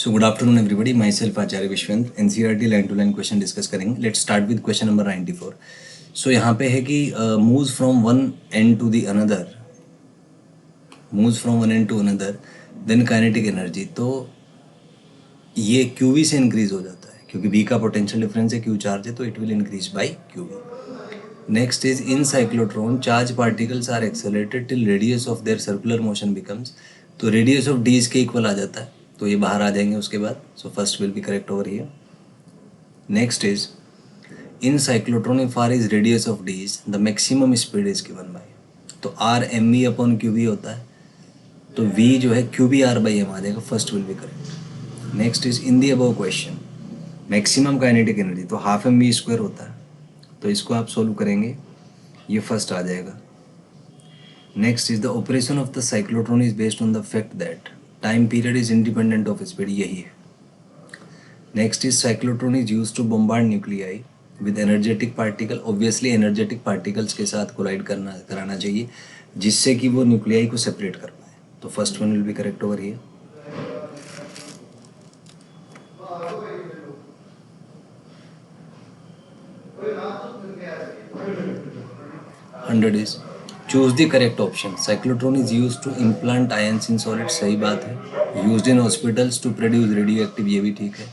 So good afternoon everybody, myself Acharya Vishwant. NCERT line to line question discuss करेंगे। Let's start with question number 94। So यहाँ पे है कि moves from one end to the another, moves from one end to another, then kinetic energy. तो ये qv से increase हो जाता है क्योंकि बी का पोटेंशियल डिफरेंस है, क्यू चार्ज है, तो it will increase by QV. Next is in cyclotron charge particles are accelerated till radius of their circular motion becomes, तो रेडियस ऑफ डी इसके इक्वल आ जाता है, तो ये बाहर आ जाएंगे उसके बाद। So first will be correct over here. Next is in cyclotron if R is radius of D is the maximum speed is given by, तो R M V upon Q V होता है, तो वी जो है Q B R by M आ जाएगा। First will be correct. Next is in the above question maximum kinetic energy, तो half M V square होता है, तो इसको आप सोल्व करेंगे, ये फर्स्ट आ जाएगा। Next is the operation of the cyclotron is based on the fact that time period is independent of speed, यही है। Next is cyclotron is use to bombard nuclei with energetic particle, obviously energetic particles के साथ collide कराना चाहिए जिससे कि वो nuclei को सेपरेट कर पाए, तो first one will be correct over here. Hundred is choose the correct option. Cyclotron is use to implant ions in solid, सही बात है। Used in hospitals to produce radioactive, ये भी ठीक है।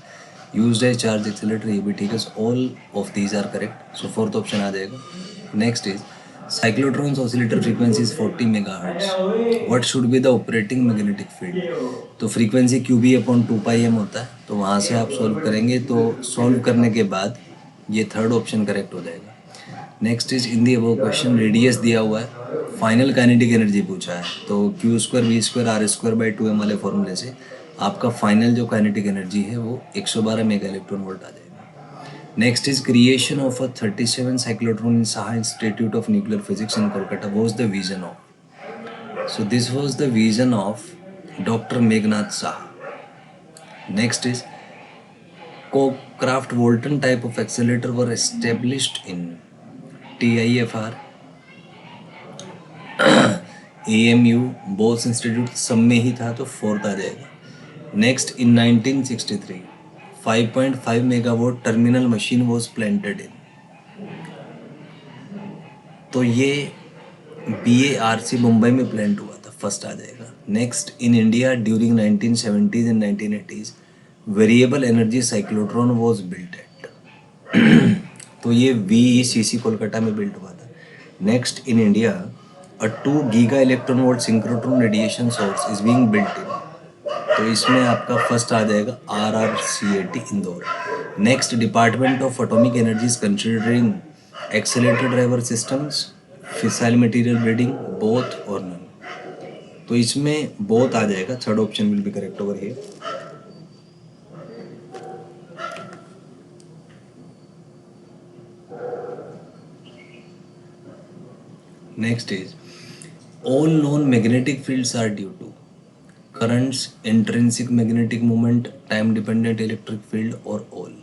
यूज्ड एज चार्ज एक्सेलरेटर, ये भी ठीक है। All of these are correct, so fourth option आ जाएगा। Next is cyclotron's oscillator frequency is 40 megahertz, what should be the operating magnetic field, तो frequency Q B upon 2πm होता है, तो वहाँ से आप सॉल्व करेंगे, तो सॉल्व करने के बाद ये थर्ड ऑप्शन करेक्ट हो जाएगा। Next is in the above question radius दिया हुआ है, फाइनल काइनेटिक एनर्जी पूछा है, तो Q square V square R square by 2m वाले फॉर्मूले से आपका फाइनल जो काइनेटिक एनर्जी है वो 112 मेगा इलेक्ट्रॉन वोल्ट आ जाएगा। Next is creation of a 37 cyclotron in Saha institute of nuclear physics in Kolkata was the vision of, so this was the vision of Dr. Meghnad Saha. Next is Cockcroft-Walton type of accelerator were established in TIFR, AMU, Bose Institute, सब में ही था, तो fourth आ जाएगा। Next in 1963 5.5 megawatt terminal machine was planted in, तो ये BARC Mumbai में plant हुआ था, फर्स्ट आ जाएगा। Next in India during 1970s and 1980s variable energy cyclotron was built at, तो ये VECC कोलकाता में बिल्ट हुआ था। Next in India a 2 giga electron volt synchrotron radiation source is being built in, तो इसमें आपका फर्स्ट आ जाएगा RRCAT Indore. Next department of atomic energy considering accelerator driver systems, fissile material breeding, both और none, तो इसमें बोथ आ जाएगा। Third option will be correct over here. Next is all non magnetic fields are due to currents, intrinsic magnetic moment, time dependent electric field और all,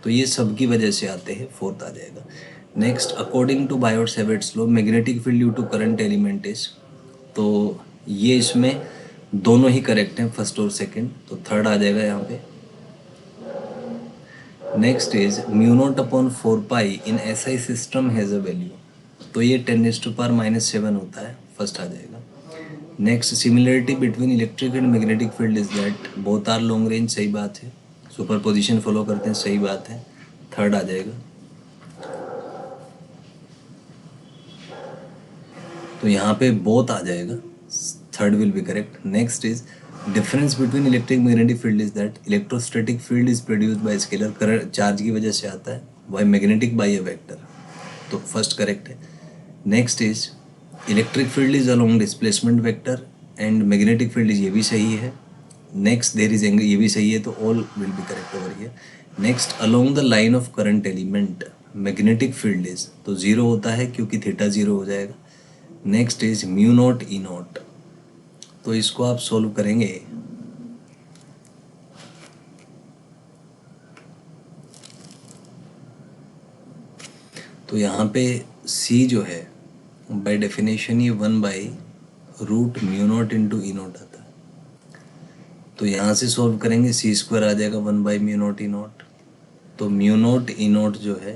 तो ये सब की वजह से आते हैं, फोर्थ आ जाएगा। Next according to Biot Savart's law magnetic field due to current element is, तो ये इसमें दोनों ही करेक्ट हैं, फर्स्ट और सेकंड, तो थर्ड आ जाएगा यहाँ पे। Next is mu naught upon 4 pi in SI system has a value, तो ये 10⁻⁷ होता है, फर्स्ट आ जाएगा। Next similarity between electric and magnetic field is that both are long range, सही बात है। सुपरपोजिशन फॉलो करते हैं, सही बात है, थर्ड आ जाएगा। तो यहाँ पे बोथ आ जाएगा, third will be correct. Next is difference between electric magnetic field is that electrostatic field is produced by scalar, current charge की वजह से आता है, why magnetic by a vector, तो फर्स्ट करेक्ट है। Next is electric field is along displacement vector and magnetic field is, ये भी सही है। नेक्स्ट देयर इज एंगल, ये भी सही है, तो all will be correct over here. Next along the line of current element magnetic field is, तो जीरो होता है क्योंकि थीटा जीरो हो जाएगा। Next is mu not E not, तो इसको आप सोल्व करेंगे, तो यहाँ पे C जो है बाय डेफिनेशन ये 1/√μ0 × E0 आता है। तो यहाँ से सॉल्व करेंगे, सी स्क्वायर आ जाएगा 1/μ0 E0, तो μ0 E0 जो है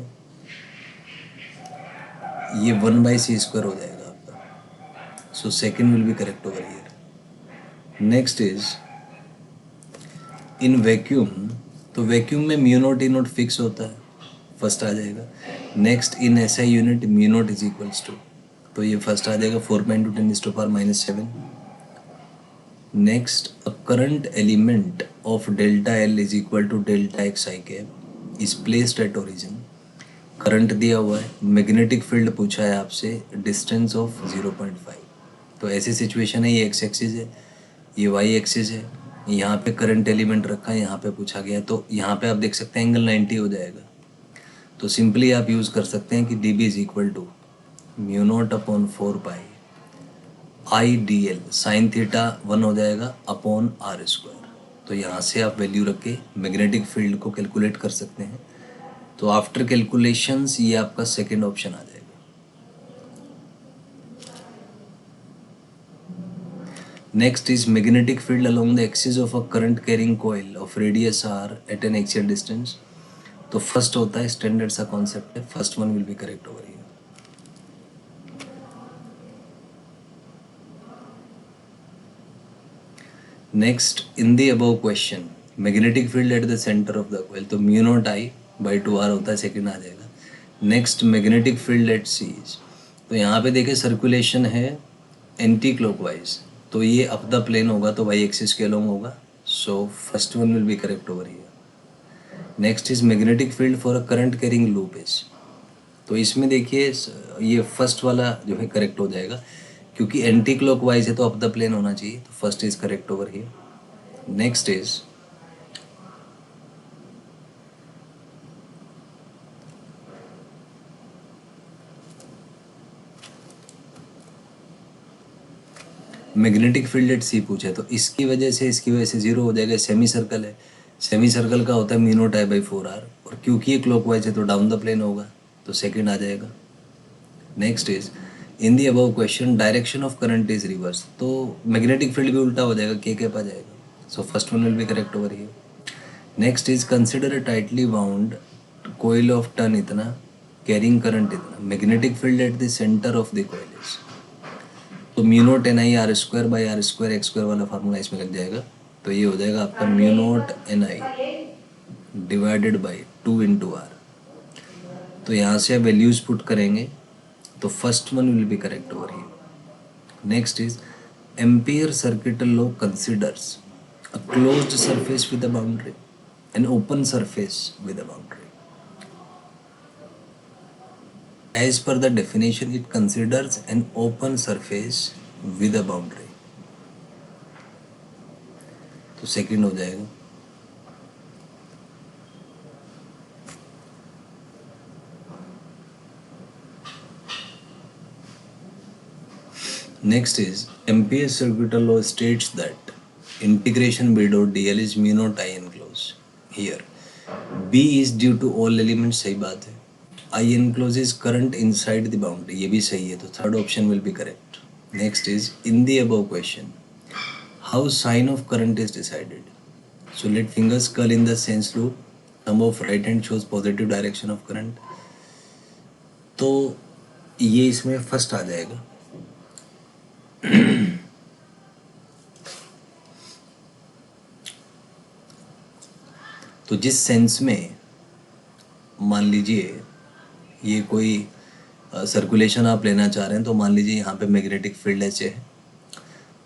ये 1/c² हो जाएगा आपका। So second will be correct over here. Next is in vacuum, तो वैक्यूम में μ0 E0 फिक्स होता है, फर्स्ट आ जाएगा। Next in SI unit μ0 is equals to, तो ये फर्स्ट आ जाएगा 4×10⁻⁷। Next a current element of delta L is equal to delta XI cap is placed at origin. Current दिया हुआ है, मैग्नेटिक फील्ड पूछा है आपसे, डिस्टेंस ऑफ 0.5। तो ऐसी सिचुएशन है, ये x एक्सिस है, ये y एक्सिस है, यहाँ पे करंट एलिमेंट रखा है, यहाँ पे पूछा गया है, तो यहाँ पे आप देख सकते हैं एंगल 90 हो जाएगा। तो सिंपली आप यूज़ कर सकते हैं कि dB is equal to μ0/4π IDL sine theta 1 हो जाएगा अपॉन r²। तो यहाँ से आप वैल्यू रख के मैग्नेटिक फील्ड को कैलकुलेट कर सकते हैं। तो आफ्टर कैलकुलेशंस ये आपका सेकेंड ऑप्शन आ जाएगा। Next is magnetic field along the axis of a current carrying coil of radius r at an axial distance. तो फर्स्ट होता है, स्टैंडर्ड सा कॉन्सेप्ट है, first one will be correct over here. Next in the above question magnetic field at the centre of the coil, तो μ0I/2r होता है, second आ जाएगा। Next magnetic field at C, तो यहाँ पे देखें सर्कुलेशन है एंटी क्लॉकवाइज, तो ये अप द प्लेन होगा, तो y एक्सिस के अलोंग होगा। सो first one will be correct over here. Next is magnetic field for a current carrying loop is, तो इसमें देखिए ये फर्स्ट वाला जो है करेक्ट हो जाएगा, क्योंकि एंटी क्लॉकवाइज है तो अप द प्लेन होना चाहिए, तो first is correct over here. Next is magnetic field at C पूछा है, तो इसकी वजह से 0 हो जाएगा। सेमी सर्कल है, सेमी सर्कल का होता है μ0I/4r, और क्योंकि ये क्लॉकवाइज है तो डाउन द प्लेन होगा, तो सेकंड आ जाएगा। Next is in the above question direction of current is reverse, तो मैग्नेटिक फील्ड भी उल्टा हो जाएगा, k कैप आ जाएगा। So first one will be correct over here. Next is consider a tightly bound coil of turn इतना carrying current इतना, magnetic field at the centre of the coil is, तो μ0NI r²/r²x² वाला formula इसमें लग जाएगा। तो ये हो जाएगा आपका μ0NI डिवाइडेड बाई 2 × r। तो यहाँ से आप वैल्यूज पुट करेंगे, तो first one will be correct over here. Next is ampere circuital law considers a closed surface with a boundary an open surface with a boundary. As per the definition, it considers an open surface with a boundary. तो second हो जाएगा। Next is Ampere's circuital law states that integration B dot dl is μ0I enclosed. Here B is due to all elements, सही बात है। I encloses current inside the boundary, ये भी सही है, तो third option will be correct. Next is in the above question how sign of current is decided. So let fingers curl in the sense loop, thumb of right hand shows positive direction of current, तो ये इसमें first आ जाएगा। तो जिस sense में मान लीजिए ये कोई सर्कुलेशन आप लेना चाह रहे हैं, तो मान लीजिए यहाँ पे मैग्नेटिक फील्ड ऐसे है,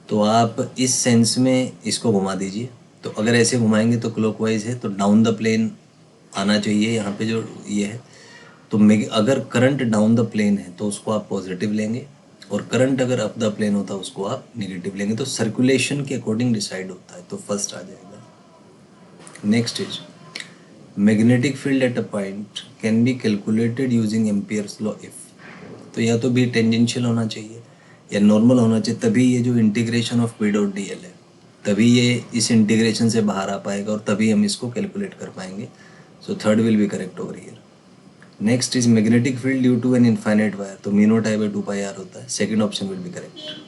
तो आप इस सेंस में इसको घुमा दीजिए। तो अगर ऐसे घुमाएंगे तो क्लॉकवाइज है, तो डाउन द प्लेन आना चाहिए यहाँ पे जो ये है। तो अगर करंट डाउन द प्लेन है तो उसको आप पॉजिटिव लेंगे, और करंट अगर अप द प्लेन होता है उसको आप नेगेटिव लेंगे। तो सर्कुलेशन के अकॉर्डिंग डिसाइड होता है, तो फर्स्ट आ जाएगा। Next is magnetic field at a point can be calculated using Ampere's law if, तो या तो बी टेंजेंशियल होना चाहिए या नॉर्मल होना चाहिए, तभी ये जो integration of P dot D L है, तभी ये इस इंटीग्रेशन से बाहर आ पाएगा और तभी हम इसको कैलकुलेट कर पाएंगे। So third will be correct over here. Next is magnetic field due to an infinite wire, तो μ0I/2πr होता है, second option will be correct.